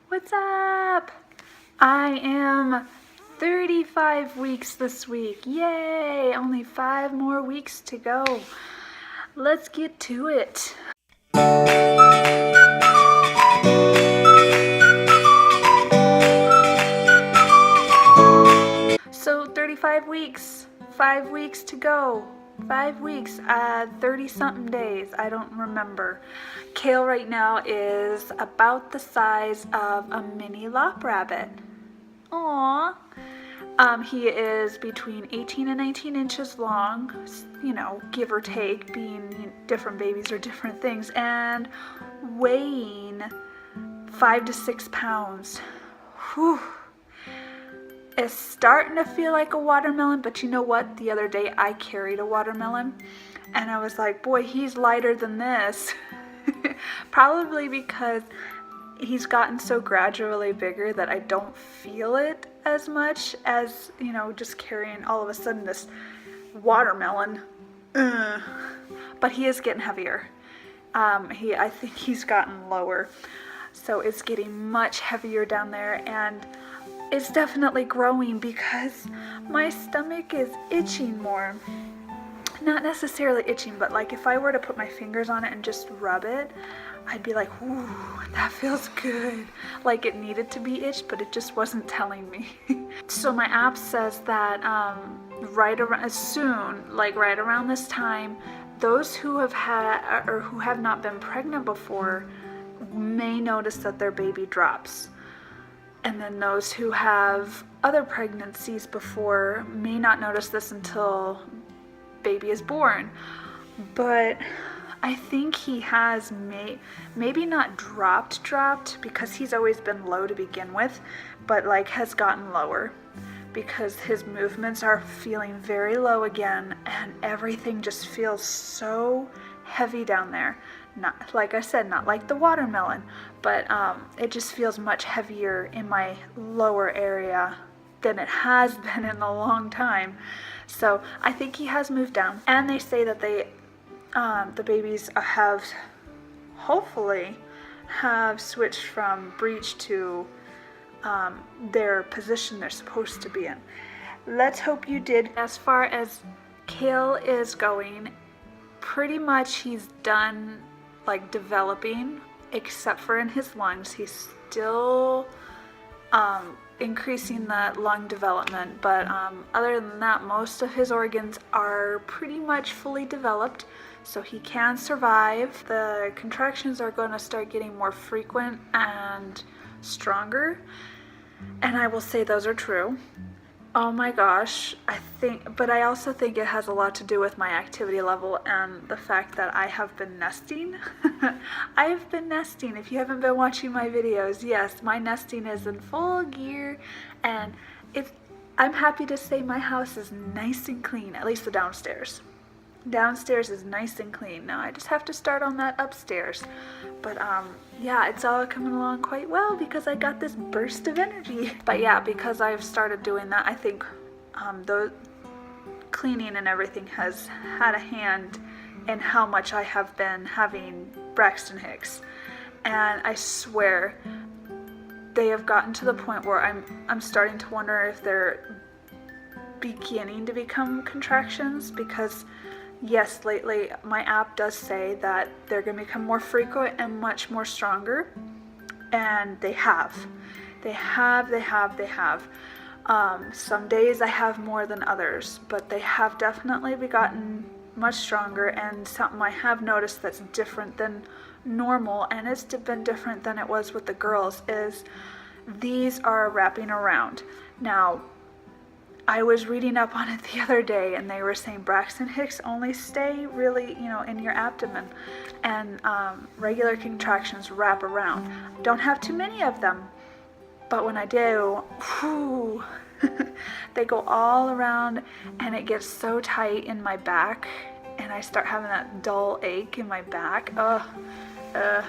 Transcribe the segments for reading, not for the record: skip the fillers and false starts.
What's up? I am 35 weeks this week. Yay! Only 5 more weeks to go. Let's get to it. So 35 weeks, 5 weeks to go. 5 weeks, 30 something days, I don't remember. Kale right now is about the size of a mini lop rabbit. Aww. He is between 18 and 19 inches long, you know, give or take, being different babies are different things, and weighing 5 to 6 pounds. Whew. It's starting to feel like a watermelon, but you know what? The other day I carried a watermelon and I was like, boy, he's lighter than this. Probably because he's gotten so gradually bigger that I don't feel it as much as, you know, just carrying all of a sudden this watermelon. But he is getting heavier. I think he's gotten lower. So it's getting much heavier down there, and it's definitely growing because my stomach is itching more. Not necessarily itching, but like if I were to put my fingers on it and just rub it, I'd be like, ooh, that feels good. Like it needed to be itched, but it just wasn't telling me. So my app says that right around this time, those who have had or who have not been pregnant before may notice that their baby drops. And then those who have other pregnancies before may not notice this until baby is born. But I think he has maybe not dropped because he's always been low to begin with, but like has gotten lower because his movements are feeling very low again, and everything just feels so heavy down there. Not, like I said, not like the watermelon, but it just feels much heavier in my lower area than it has been in a long time. So I think he has moved down. And they say that the babies hopefully have switched from breech to their position they're supposed to be in. Let's hope you did. As far as Kale is going, pretty much he's done like developing, except for in his lungs. He's still increasing the lung development, but other than that, most of his organs are pretty much fully developed, so he can survive. The contractions are going to start getting more frequent and stronger, and I will say those are true. Oh my gosh, but I also think it has a lot to do with my activity level and the fact that I have been nesting. I have been nesting. If you haven't been watching my videos, yes, my nesting is in full gear, and I'm happy to say my house is nice and clean, at least the downstairs. Downstairs is nice and clean. Now I just have to start on that upstairs. But yeah, it's all coming along quite well because I got this burst of energy. But yeah, because I've started doing that, I think the cleaning and everything has had a hand in how much I have been having Braxton Hicks. And I swear they have gotten to the point where I'm starting to wonder if they're beginning to become contractions, because yes, lately my app does say that they're going to become more frequent and much more stronger, and they have. Some days I have more than others, but they have definitely gotten much stronger, and something I have noticed that's different than normal, and it's been different than it was with the girls, is these are wrapping around. Now, I was reading up on it the other day, and they were saying Braxton Hicks only stay really, in your abdomen, and regular contractions wrap around. Don't have too many of them, but when I do, whew, they go all around, and it gets so tight in my back, and I start having that dull ache in my back. It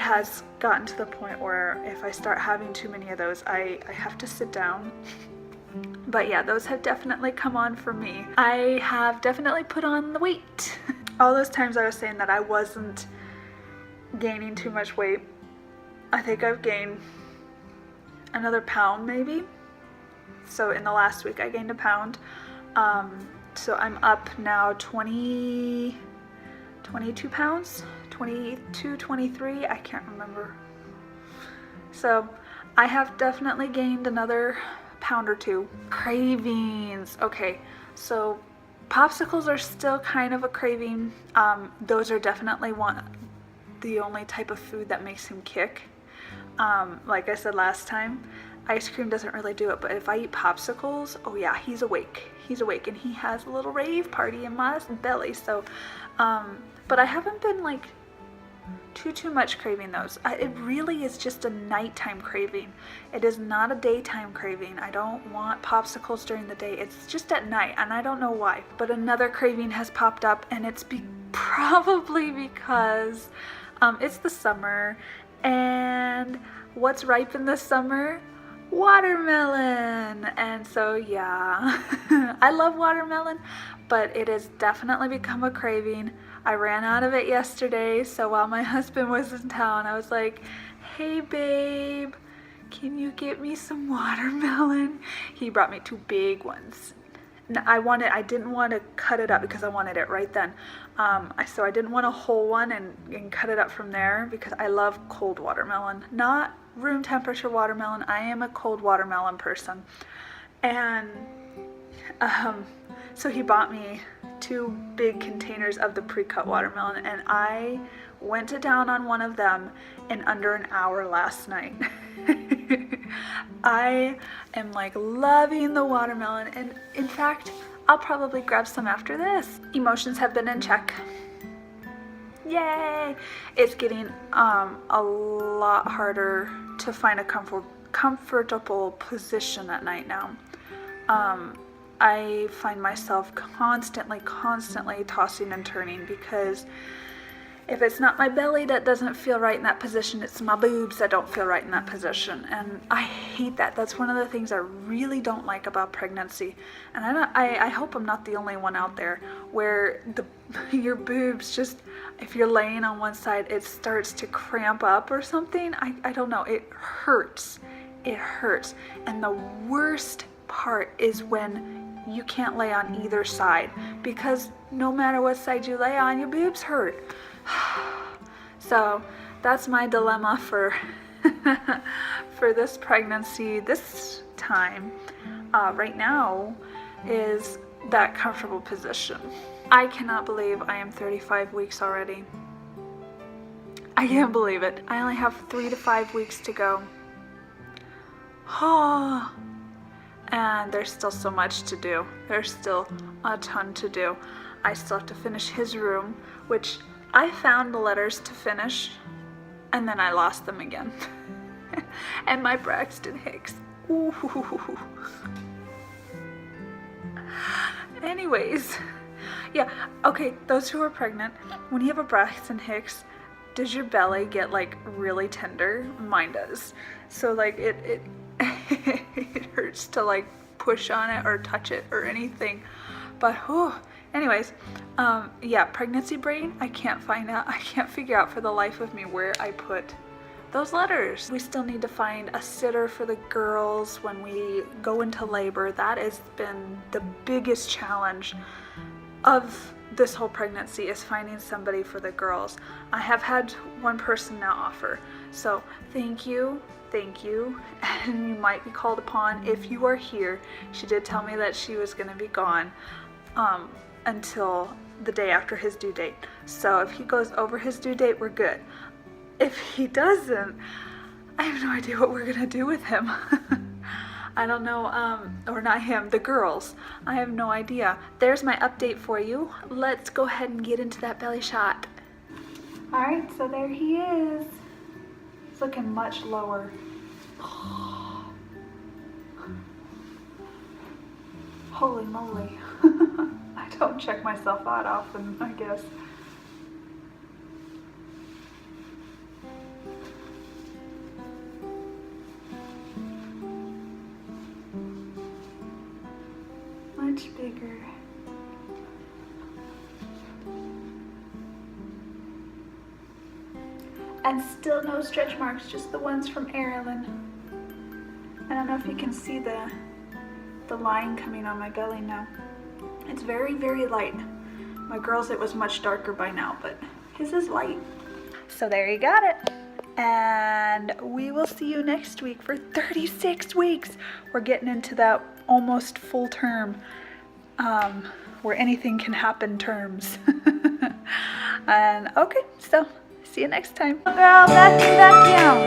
has gotten to the point where if I start having too many of those, I have to sit down. But yeah, those have definitely come on for me. I have definitely put on the weight. All those times I was saying that I wasn't gaining too much weight, I think I've gained another pound maybe. So in the last week I gained a pound. So I'm up now 22 pounds, 22, 23, I can't remember. So I have definitely gained another pound or two. Cravings. Okay, so popsicles are still kind of a craving. Those are definitely the only type of food that makes him kick. Like I said last time, ice cream doesn't really do it, but if I eat popsicles, oh yeah, he's awake. He's awake and he has a little rave party in my belly. So, but I haven't been like too much craving those. It really is just a nighttime craving. It is not a daytime craving. I don't want popsicles during the day. It's just at night, and I don't know why. But another craving has popped up, and it's probably because it's the summer, and what's ripe in the summer? Watermelon. And so yeah, I love watermelon, but it has definitely become a craving. I ran out of it yesterday, so while my husband was in town, I was like, hey babe, can you get me some watermelon? He brought me 2 big ones. I didn't want to cut it up because I wanted it right then. So I didn't want a whole one and cut it up from there because I love cold watermelon, not room temperature watermelon. I am a cold watermelon person. And so he bought me 2 big containers of the pre-cut watermelon, and I went to town on one of them in under an hour last night. I am like loving the watermelon, and in fact, I'll probably grab some after this. Emotions have been in check. Yay! It's getting a lot harder to find a comfortable position at night now. I find myself constantly tossing and turning because if it's not my belly that doesn't feel right in that position, it's my boobs that don't feel right in that position. And I hate that. That's one of the things I really don't like about pregnancy. And I hope I'm not the only one out there where your boobs just, if you're laying on one side, it starts to cramp up or something. I don't know. It hurts. It hurts. And the worst part is when you can't lay on either side, because no matter what side you lay on, your boobs hurt. So that's my dilemma for for this pregnancy this time right now, is that comfortable position. I cannot believe I am 35 weeks already. I can't believe it. I only have 3 to 5 weeks to go. And there's still so much to do. There's still a ton to do. I still have to finish his room, which I found the letters to finish, and then I lost them again. And my Braxton Hicks. Ooh. Anyways, yeah, okay, those who are pregnant, when you have a Braxton Hicks, does your belly get like really tender? Mine does. So like it it hurts to like push on it or touch it or anything. But anyways, yeah, pregnancy brain, I can't figure out for the life of me where I put those letters. We still need to find a sitter for the girls when we go into labor. That has been the biggest challenge of this whole pregnancy, is finding somebody for the girls. I have had one person now offer, so thank you, and you might be called upon if you are here. She did tell me that she was going to be gone until the day after his due date, so if he goes over his due date, we're good. If he doesn't, I have no idea what we're going to do with him. I don't know, or not him, the girls. I have no idea. There's my update for you. Let's go ahead and get into that belly shot. All right, so there he is. It's looking much lower. Holy moly. I don't check myself out often, I guess. Much bigger. And still no stretch marks, just the ones from Erilyn. I don't know if you can see the line coming on my belly now. It's very, very light. My girl's, it was much darker by now, but his is light. So there you got it. And we will see you next week for 36 weeks. We're getting into that almost full term, where anything can happen terms. And okay, so see you next time. Girl, back down.